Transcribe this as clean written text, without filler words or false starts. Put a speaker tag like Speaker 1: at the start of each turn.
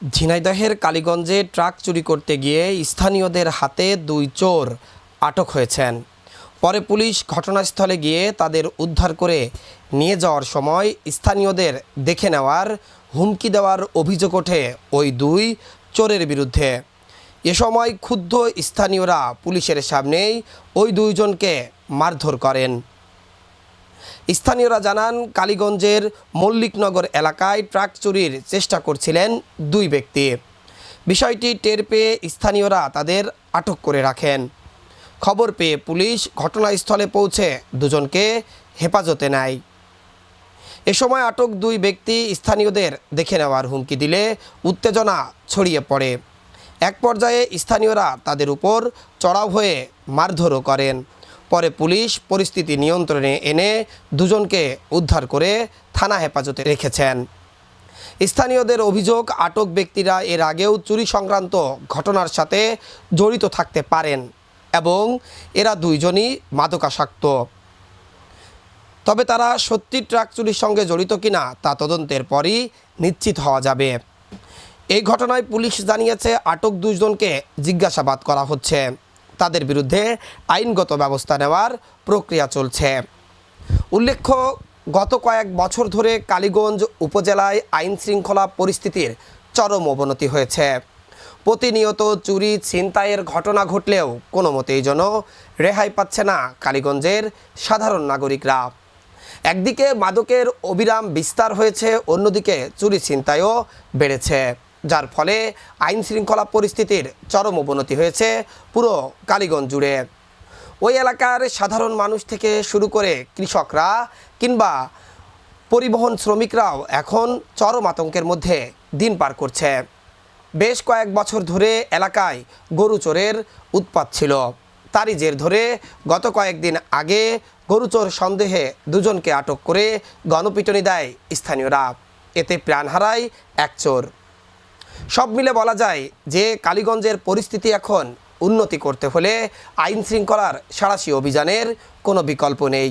Speaker 1: ঝিনাইদহের কালীগঞ্জে ট্রাক চুরি করতে গিয়ে স্থানীয়দের হাতে দুই চোর আটক হয়েছেন। পরে পুলিশ ঘটনাস্থলে গিয়ে তাদের উদ্ধার করে নিয়ে যাওয়ার সময় স্থানীয়দের দেখে নেওয়ার হুমকি দেওয়ার অভিযোগ ওঠে ওই দুই চোরের বিরুদ্ধে। এ সময় ক্ষুব্ধ স্থানীয়রা পুলিশের সামনেই ওই দুইজনকে মারধর করেন। স্থানীয়রা জানান, কালীগঞ্জের মল্লিকনগর এলাকায় ট্রাক চুরির চেষ্টা করছিলেন দুই ব্যক্তি। বিষয়টি টের পেয়ে স্থানীয়রা তাদের আটক করে রাখেন। খবর পেয়ে পুলিশ ঘটনাস্থলে পৌঁছে দুজনকে হেফাজতে নেয়। এ সময় আটক দুই ব্যক্তি স্থানীয়দের দেখে নেওয়ার হুমকি দিলে উত্তেজনা ছড়িয়ে পড়ে। এক পর্যায়ে স্থানীয়রা তাদের উপর চড়াও হয়ে মারধরও করেন। পরে পুলিশ পরিস্থিতি নিয়ন্ত্রণে এনে দুজনকে উদ্ধার করে থানা হেফাজতে রেখেছেন। স্থানীয়দের অভিযোগ, আটক ব্যক্তিরা এর আগেও চুরি সংক্রান্ত ঘটনার সাথে জড়িত থাকতে পারেন এবং এরা দুইজনই মাদকাসক্ত। তবে তারা সত্যি ট্রাক চুরির সঙ্গে জড়িত কিনা তা তদন্তের পরই নিশ্চিত হওয়া যাবে। এই ঘটনায় পুলিশ জানিয়েছে, আটক দুজনকে জিজ্ঞাসাবাদ করা হচ্ছে। তাদের বিরুদ্ধে আইনগত ব্যবস্থা নেওয়ার প্রক্রিয়া চলছে। উল্লেখ্য, গত কয়েক বছর ধরে কালীগঞ্জ উপজেলায় আইন শৃঙ্খলা পরিস্থিতির চরম অবনতি হয়েছে। প্রতিনিয়ত চুরি ছিনতাইয়ের ঘটনা ঘটলেও কোনো মতেই যেন রেহাই পাচ্ছে না কালীগঞ্জের সাধারণ নাগরিকরা। একদিকে মাদকের অবিরাম বিস্তার হয়েছে, অন্যদিকে চুরি ছিনতাইও বেড়েছে, যার ফলে আইন শৃঙ্খলা পরিস্থিতির চরম অবনতি হয়েছে পুরো কালীগঞ্জ জুড়ে। ওই এলাকার সাধারণ মানুষ থেকে শুরু করে কৃষকরা কিংবা পরিবহন শ্রমিকরাও এখন চরম আতঙ্কের মধ্যে দিন পার করছে। বেশ কয়েক বছর ধরে এলাকায় গরু চোরের উৎপাত ছিল। তারই জের ধরে গত কয়েকদিন আগে গরুচোর সন্দেহে দুজনকে আটক করে গণপিটুনি দেয় স্থানীয়রা। এতে প্রাণ হারায় এক চোর। সব মিলে বলা যায় যে কালীগঞ্জের পরিস্থিতি এখন উন্নতি করতে হলে আইন শৃঙ্খলার সাঁড়াশি অভিযানের কোনো বিকল্প নেই।